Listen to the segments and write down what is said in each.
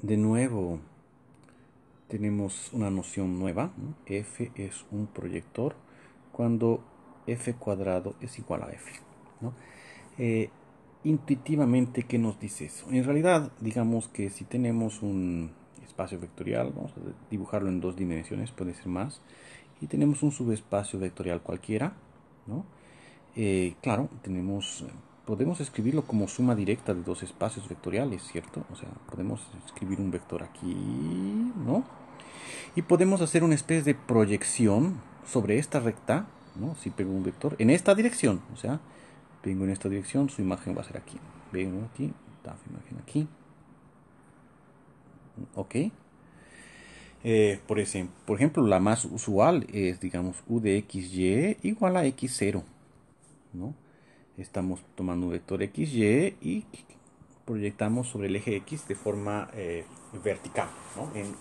De nuevo, tenemos una noción nueva, ¿no? F es un proyector cuando f cuadrado es igual a f, ¿no? Intuitivamente, ¿qué nos dice eso? En realidad, digamos que si tenemos un espacio vectorial, vamos a dibujarlo en dos dimensiones, puede ser más, y tenemos un subespacio vectorial cualquiera, ¿no? Claro, podemos escribirlo como suma directa de dos espacios vectoriales, ¿cierto? O sea, podemos escribir un vector aquí, ¿no? Y podemos hacer una especie de proyección sobre esta recta, ¿no? Si pego un vector en esta dirección, o sea, vengo en esta dirección, su imagen va a ser aquí. Vengo aquí, su imagen aquí. ¿Ok? Por ejemplo, la más usual es, digamos, u de xy igual a x0, ¿no? Estamos tomando un vector xy y proyectamos sobre el eje x de forma vertical, ¿no? En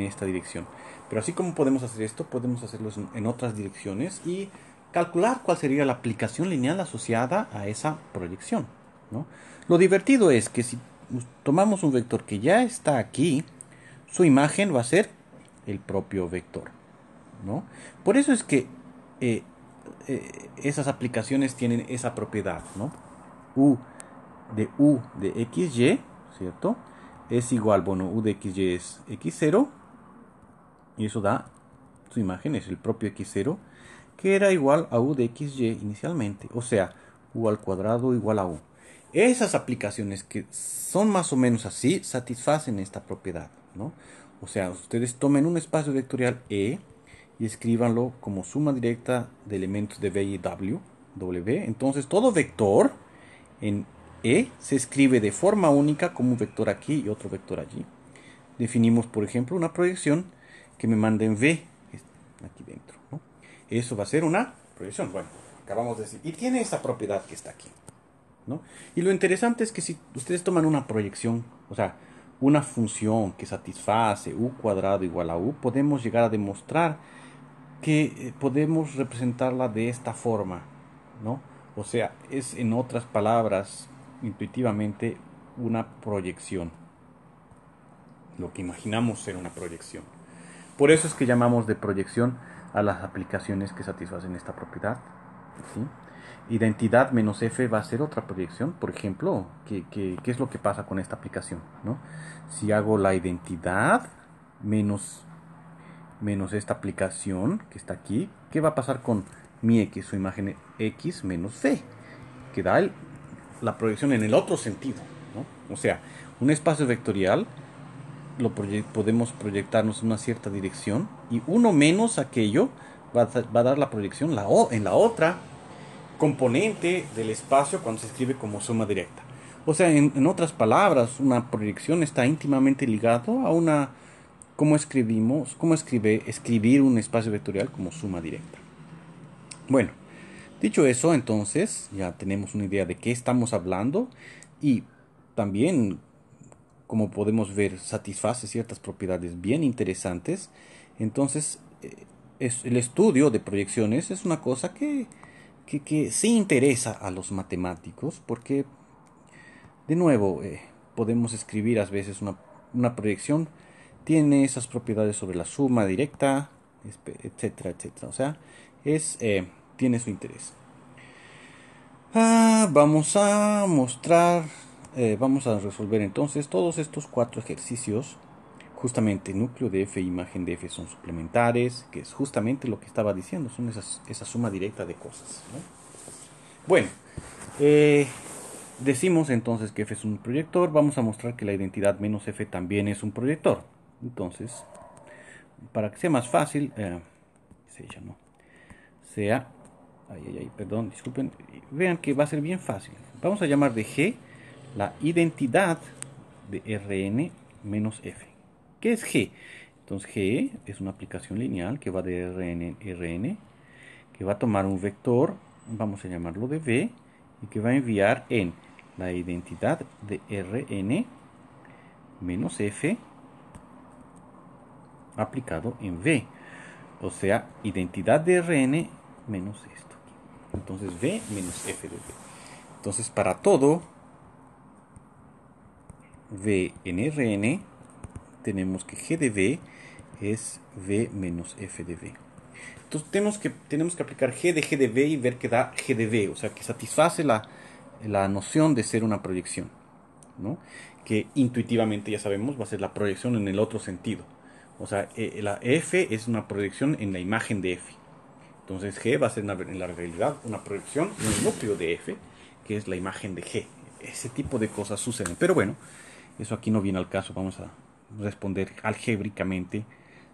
esta dirección. Pero así como podemos hacer esto, podemos hacerlo en otras direcciones y calcular cuál sería la aplicación lineal asociada a esa proyección, ¿no? Lo divertido es que si tomamos un vector que ya está aquí, su imagen va a ser el propio vector, ¿no? Por eso es que eh, esas aplicaciones tienen esa propiedad, ¿no? U de xy, ¿cierto? Es igual, bueno, u de xy es x0 y eso da, su imagen es el propio x0 que era igual a u de xy inicialmente, o sea, u al cuadrado igual a u. Esas aplicaciones que son más o menos así satisfacen esta propiedad, ¿no? O sea, ustedes tomen un espacio vectorial E y escríbanlo como suma directa de elementos de V y W. Entonces todo vector en E se escribe de forma única como un vector aquí y otro vector allí. Definimos, por ejemplo, una proyección que me manda en V, aquí dentro, ¿no? Eso va a ser una proyección. Bueno, acabamos de decir. Y tiene esa propiedad que está aquí, ¿no? Y lo interesante es que si ustedes toman una proyección, o sea, una función que satisface u cuadrado igual a u, podemos llegar a demostrar que podemos representarla de esta forma, ¿no? O sea, es en otras palabras, intuitivamente, una proyección. Lo que imaginamos ser una proyección. Por eso es que llamamos de proyección a las aplicaciones que satisfacen esta propiedad, ¿sí? Identidad menos f va a ser otra proyección. Por ejemplo, ¿qué es lo que pasa con esta aplicación, ¿no? Si hago la identidad menos esta aplicación que está aquí, ¿qué va a pasar con mi x, su imagen x menos c? Que da la proyección en el otro sentido, ¿no? O sea, un espacio vectorial podemos proyectarnos en una cierta dirección y uno menos aquello va a dar la proyección en la otra componente del espacio cuando se escribe como suma directa. O sea, en otras palabras, una proyección está íntimamente ligado a una cómo escribir un espacio vectorial como suma directa. Bueno, dicho eso, entonces ya tenemos una idea de qué estamos hablando y también, como podemos ver, satisface ciertas propiedades bien interesantes. Entonces, el estudio de proyecciones es una cosa que sí interesa a los matemáticos porque, de nuevo, podemos escribir a veces una proyección, tiene esas propiedades sobre la suma directa, etcétera, etcétera. O sea, tiene su interés. Vamos a mostrar, vamos a resolver entonces todos estos cuatro ejercicios. Justamente núcleo de f e imagen de f son suplementares, que es justamente lo que estaba diciendo, son esa suma directa de cosas, ¿no? Bueno, eh, decimos entonces que f es un proyector, vamos a mostrar que la identidad menos f también es un proyector. Entonces, para que sea más fácil, sea, perdón, disculpen, vean que va a ser bien fácil. Vamos a llamar de G la identidad de Rn menos f. ¿Qué es G? Entonces G es una aplicación lineal que va de Rn en Rn, que va a tomar un vector, vamos a llamarlo de V, y que va a enviar en la identidad de Rn menos f aplicado en V. O sea, identidad de Rn menos esto. Entonces V menos f de V. Entonces para todo V en Rn, tenemos que G de V es V menos F de V. Entonces tenemos que aplicar G de V y ver que da G de V, o sea que satisface la noción de ser una proyección, ¿no? Que intuitivamente ya sabemos va a ser la proyección en el otro sentido. O sea, la F es una proyección en la imagen de F. Entonces G va a ser en la realidad una proyección en el núcleo de F, que es la imagen de G. Ese tipo de cosas suceden. Pero bueno, eso aquí no viene al caso. Vamos a responder algébricamente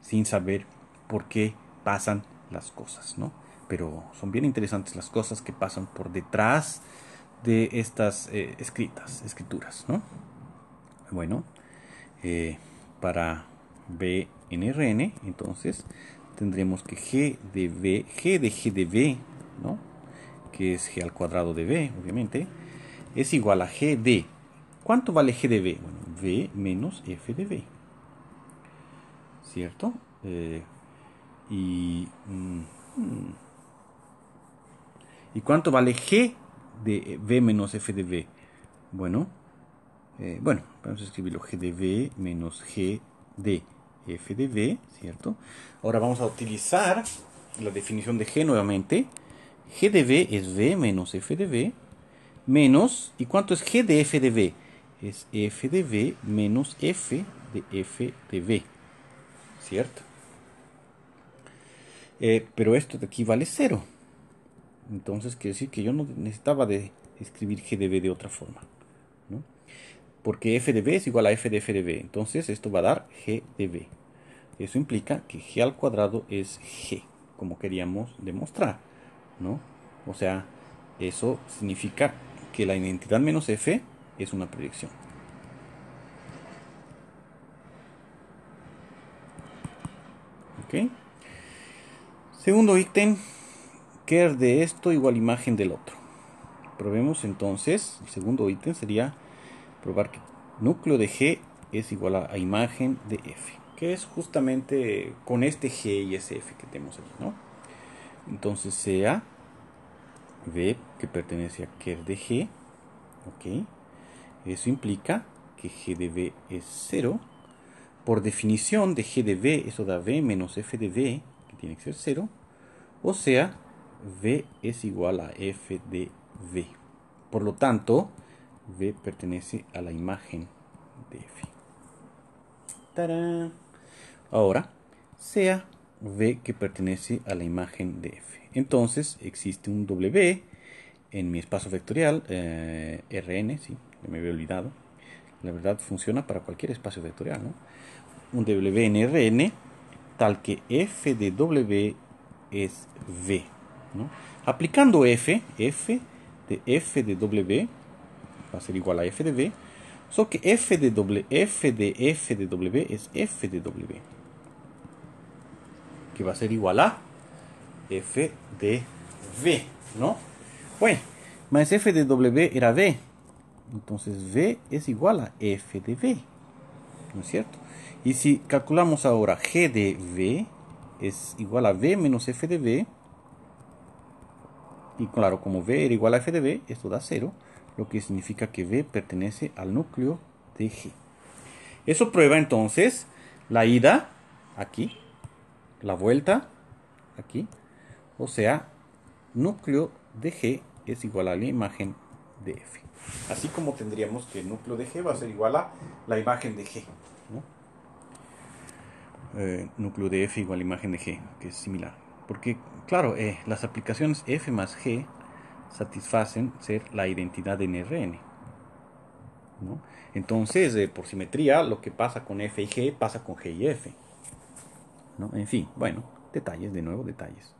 sin saber por qué pasan las cosas, ¿no? Pero son bien interesantes las cosas que pasan por detrás de estas escrituras, ¿no? Bueno, para B en Rn, entonces tendremos que G de G de V, ¿no? Que es G al cuadrado de V, obviamente, es igual a G de... ¿Cuánto vale G de V? Bueno, V menos F de V, ¿cierto? ¿Y cuánto vale G de V menos F de V? Bueno, vamos a escribirlo G de V menos G de F de V, ¿cierto? Ahora vamos a utilizar la definición de G nuevamente. G de V es V menos F de V, menos, ¿y cuánto es G de F de V? Es F de V menos F de V, ¿cierto? Pero esto de aquí vale 0. Entonces quiere decir que yo no necesitaba de escribir G de V de otra forma, ¿no? Porque F de V es igual a F de V. Entonces esto va a dar G de V. Eso implica que G al cuadrado es G, como queríamos demostrar, ¿no? O sea, eso significa que la identidad menos F es una proyección. ¿Ok? Segundo ítem, ker de esto igual imagen del otro. Probemos entonces, el segundo ítem sería probar que núcleo de G es igual a imagen de F, que es justamente con este G y ese F que tenemos aquí, ¿no? Entonces sea V que pertenece a ker de G, ¿ok? Eso implica que G de V es 0. Por definición de G de V, eso da V menos F de V, que tiene que ser 0. O sea, V es igual a F de V. Por lo tanto, V pertenece a la imagen de F. ¡Tarán! Ahora, sea V que pertenece a la imagen de F. Entonces, existe un W en mi espacio vectorial, Rn, sí, me había olvidado. La verdad funciona para cualquier espacio vectorial, ¿no? Un W en Rn tal que F de W es V, ¿no? Aplicando F de W va a ser igual a F de V, solo que F de W es F de W, que va a ser igual a F de V, ¿no? Bueno, más F de W era V, entonces V es igual a F de V, ¿no es cierto? Y si calculamos ahora G de V es igual a V menos F de V, y claro, como V era igual a F de V, esto da 0, lo que significa que V pertenece al núcleo de G. Eso prueba entonces la ida aquí, la vuelta aquí, o sea, núcleo de G es igual a la imagen de F. Así como tendríamos que el núcleo de G va a ser igual a la imagen de G, ¿no? Núcleo de F igual a imagen de G, que es similar. Porque, claro, las aplicaciones F más G satisfacen ser la identidad en Rn, ¿no? Entonces, por simetría, lo que pasa con F y G pasa con G y F, ¿no? En fin, bueno, detalles, de nuevo, detalles.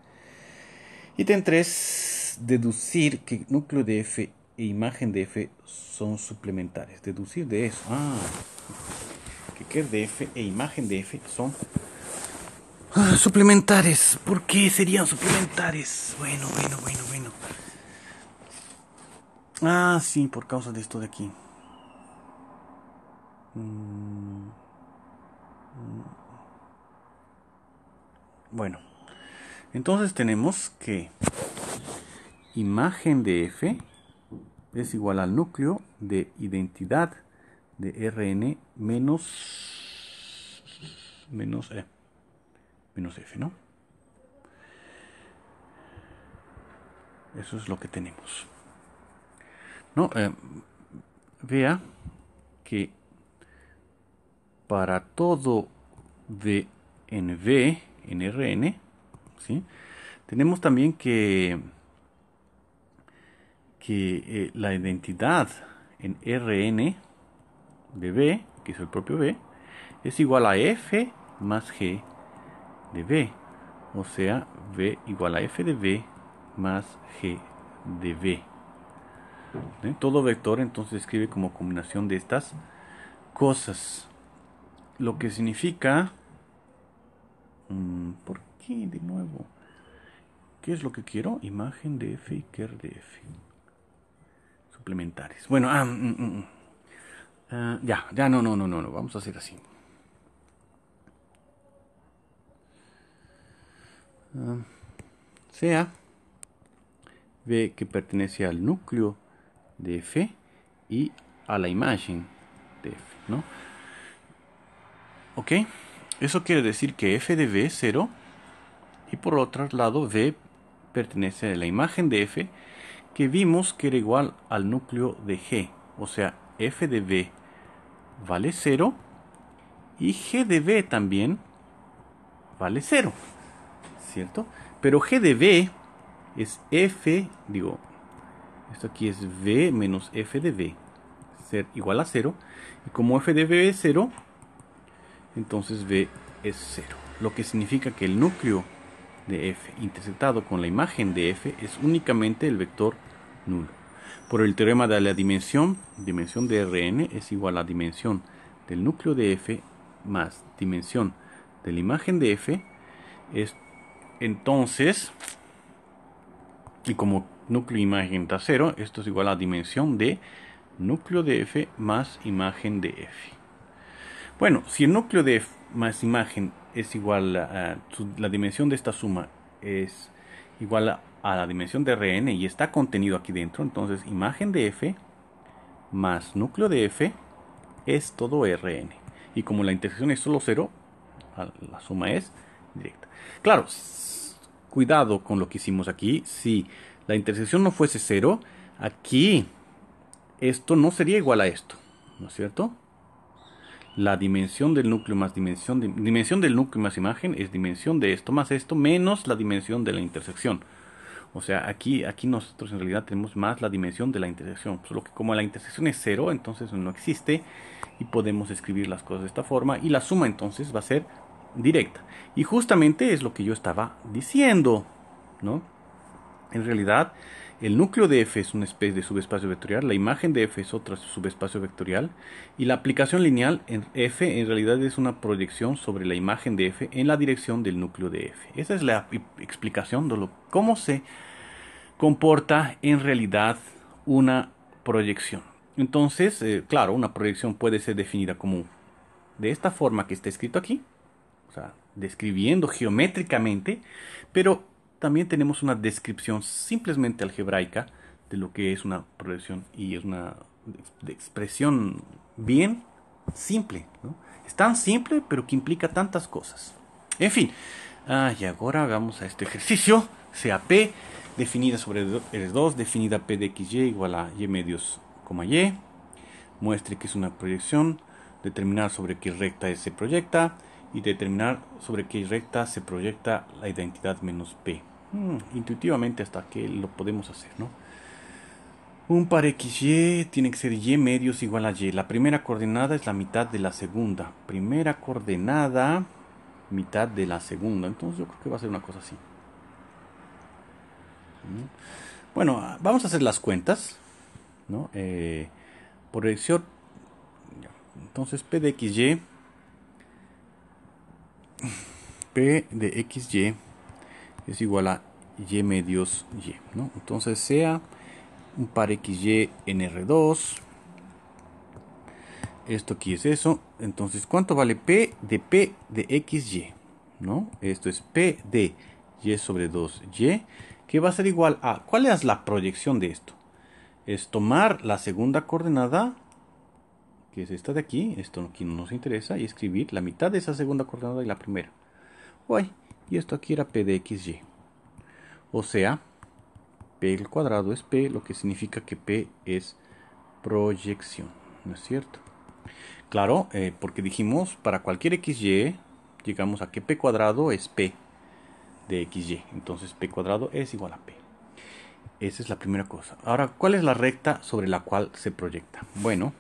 Ítem 3, deducir que núcleo de F e imagen de F son suplementares. Deducir de eso. Que ker de F e imagen de F son suplementares. ¿Por qué serían suplementares? Bueno. Sí, por causa de esto de aquí. Bueno, entonces tenemos que imagen de F es igual al núcleo de identidad de Rn menos f, ¿no? Eso es lo que tenemos. ¿No? Vea que para todo v en v en Rn, ¿sí? Tenemos también que la identidad en Rn de v, que es el propio v, es igual a f más g de v. O sea, v igual a f de v más g de v. Todo vector entonces se escribe como combinación de estas cosas. Lo que significa... ¿por qué de nuevo? ¿Qué es lo que quiero? Imagen de f y ker de f. Suplementarios. Bueno, ya, no. Vamos a hacer así. Sea v que pertenece al núcleo de f y a la imagen de f, ¿no? Ok, eso quiere decir que f de v es 0 y por otro lado v pertenece a la imagen de f que vimos que era igual al núcleo de g, o sea, f de v vale 0 y g de v también vale 0, ¿cierto? Pero g de v es f, digo, esto aquí es v menos f de v, ser igual a 0, y como f de v es 0, entonces v es 0, lo que significa que el núcleo de f interceptado con la imagen de f es únicamente el vector nulo. Por el teorema de la dimensión de Rn es igual a dimensión del núcleo de f más dimensión de la imagen de f, entonces, y como núcleo e imagen da 0, esto es igual a dimensión de núcleo de f más imagen de f. Bueno, si el núcleo de f más imagen es igual a la dimensión de esta suma es igual a la dimensión de Rn y está contenido aquí dentro, entonces imagen de f más núcleo de f es todo Rn. Y como la intersección es solo 0, la suma es directa. Claro, cuidado con lo que hicimos aquí. Si la intersección no fuese 0, aquí esto no sería igual a esto, ¿no es cierto? La dimensión del núcleo más dimensión del núcleo más imagen es dimensión de esto más esto menos la dimensión de la intersección. O sea, aquí nosotros en realidad tenemos más la dimensión de la intersección. Solo que como la intersección es 0, entonces no existe y podemos escribir las cosas de esta forma y la suma entonces va a ser directa. Y justamente es lo que yo estaba diciendo, ¿no? En realidad, el núcleo de f es una especie de subespacio vectorial, la imagen de f es otra subespacio vectorial y la aplicación lineal en f en realidad es una proyección sobre la imagen de f en la dirección del núcleo de f. Esa es la explicación de cómo se comporta en realidad una proyección. Entonces, claro, una proyección puede ser definida como de esta forma que está escrito aquí, o sea, describiendo geométricamente, pero también tenemos una descripción simplemente algebraica de lo que es una proyección y es una expresión bien simple, ¿no? Es tan simple, pero que implica tantas cosas. En fin, y ahora hagamos a este ejercicio, sea P definida sobre R2, definida P de XY igual a Y medios, Y, muestre que es una proyección, determinar sobre qué recta se proyecta, y determinar sobre qué recta se proyecta la identidad menos P. Intuitivamente hasta que lo podemos hacer, ¿no? Un par XY tiene que ser Y medios igual a Y. La primera coordenada es la mitad de la segunda. Primera coordenada, mitad de la segunda. Entonces yo creo que va a ser una cosa así. Bueno, vamos a hacer las cuentas, ¿no? Proyección. Entonces P de XY. P de XY es igual a Y medios Y, ¿no? Entonces sea un par XY en R2. Esto aquí es eso. Entonces, ¿cuánto vale P de XY? ¿No? Esto es P de Y sobre 2Y, que va a ser igual a... ¿Cuál es la proyección de esto? Es tomar la segunda coordenada que es esta de aquí, esto aquí no nos interesa, y escribir la mitad de esa segunda coordenada y la primera. Uy, y esto aquí era P de XY. O sea, P al cuadrado es P, lo que significa que P es proyección, ¿no es cierto? Claro, porque dijimos para cualquier XY, llegamos a que P cuadrado es P de XY. Entonces P cuadrado es igual a P. Esa es la primera cosa. Ahora, ¿cuál es la recta sobre la cual se proyecta? Bueno,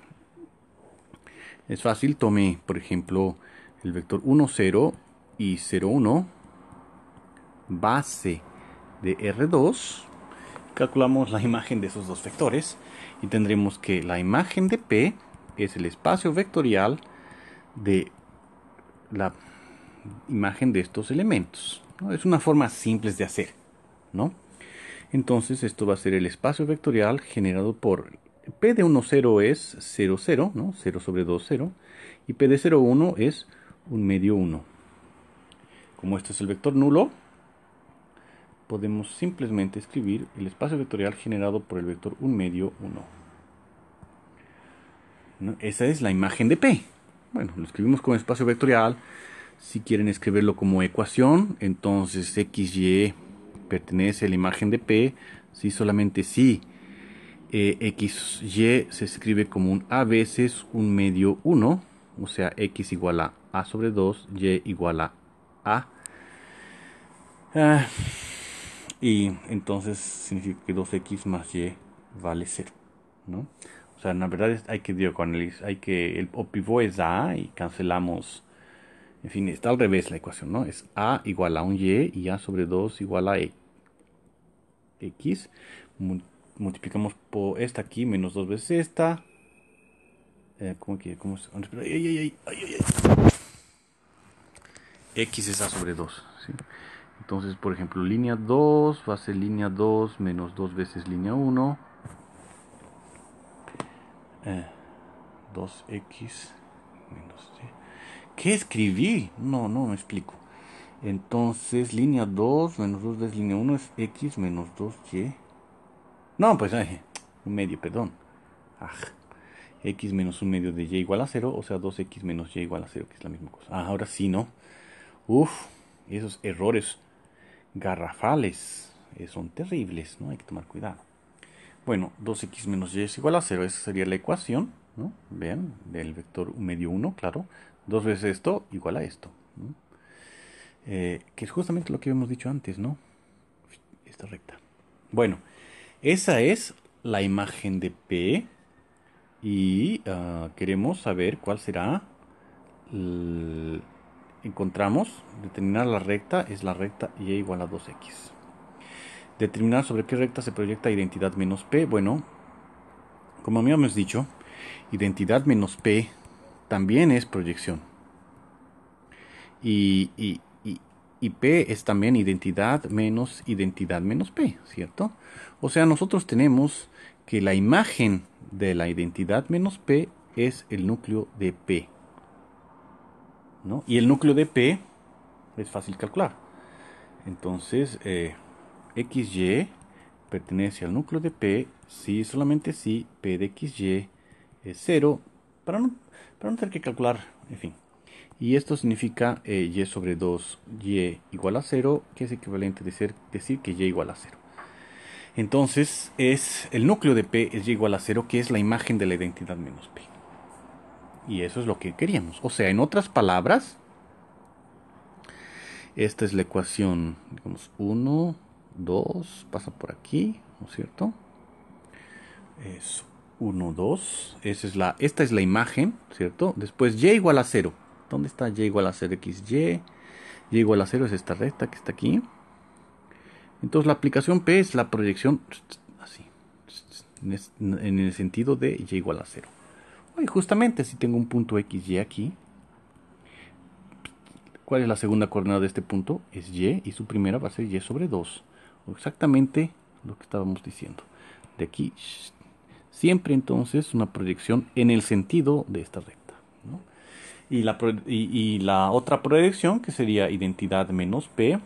es fácil. Tome, por ejemplo, el vector 1, 0 y 0, 1, base de R2. Calculamos la imagen de esos dos vectores y tendremos que la imagen de P es el espacio vectorial de la imagen de estos elementos, ¿no? Es una forma simple de hacer, ¿no? Entonces esto va a ser el espacio vectorial generado por P de 1, 0 es 0, 0, ¿no? 0 sobre 2, 0. Y P de 0, 1 es 1 medio 1. Como este es el vector nulo, podemos simplemente escribir el espacio vectorial generado por el vector 1 medio 1. ¿No? Esa es la imagen de P. Bueno, lo escribimos como espacio vectorial. Si quieren escribirlo como ecuación, entonces XY pertenece a la imagen de P. Si solamente si XY se escribe como un A veces 1 medio 1. O sea, X igual a sobre 2, Y igual a A. Y entonces significa que 2X más Y vale 0, ¿no? O sea, en la verdad hay que diagonalizar, el pivot es A y cancelamos. En fin, está al revés la ecuación, ¿no? Es A igual a un Y A sobre 2 igual a X. Multiplicamos por esta aquí, menos 2 veces esta. ¿Cómo se? X es A sobre 2, ¿sí? Entonces, por ejemplo, línea 2 va a ser línea 2 menos 2 veces línea 1. 2X menos Y. ¿Qué escribí? No me explico. Entonces, línea 2 menos 2 veces línea 1 es X menos 2Y. No, pues, un medio, perdón. X menos un medio de Y igual a 0, o sea, 2X menos Y igual a 0, que es la misma cosa. Ahora sí, ¿no? Uf, esos errores garrafales son terribles, ¿no? Hay que tomar cuidado. Bueno, 2X menos Y es igual a 0, esa sería la ecuación, ¿no? Vean, del vector medio 1, claro. 2 veces esto igual a esto, ¿no? Que es justamente lo que habíamos dicho antes, ¿no? Esta recta. Bueno, esa es la imagen de P y queremos saber cuál será. Encontramos, determinar la recta es la recta Y igual a 2X. Determinar sobre qué recta se proyecta identidad menos P. Bueno, como habíamos dicho, identidad menos P también es proyección. Y P es también identidad menos P, ¿cierto? O sea, nosotros tenemos que la imagen de la identidad menos P es el núcleo de P, ¿no? Y el núcleo de P es fácil calcular. Entonces, XY pertenece al núcleo de P si solamente si P de XY es 0, para no tener que calcular, en fin. Y esto significa Y sobre 2, Y igual a 0, que es equivalente a decir que Y igual a 0. Entonces, el núcleo de P es Y igual a 0, que es la imagen de la identidad menos P. Y eso es lo que queríamos. O sea, en otras palabras, esta es la ecuación, digamos, 1, 2, pasa por aquí, ¿no es cierto? Es 1, 2, esta es la imagen, ¿cierto? Después Y igual a 0. ¿Dónde está Y igual a 0? XY. Y igual a 0 es esta recta que está aquí. Entonces la aplicación P es la proyección así, en el sentido de Y igual a 0. Y justamente si tengo un punto XY aquí, ¿cuál es la segunda coordenada de este punto? Es Y, y su primera va a ser Y sobre 2. Exactamente lo que estábamos diciendo. De aquí, siempre entonces una proyección en el sentido de esta recta, ¿no? Y la otra proyección, que sería identidad menos P,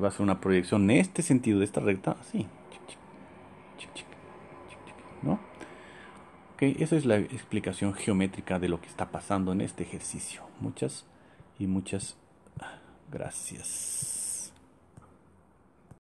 va a ser una proyección en este sentido de esta recta, así, ¿no? Ok, esa es la explicación geométrica de lo que está pasando en este ejercicio. Muchas y muchas gracias.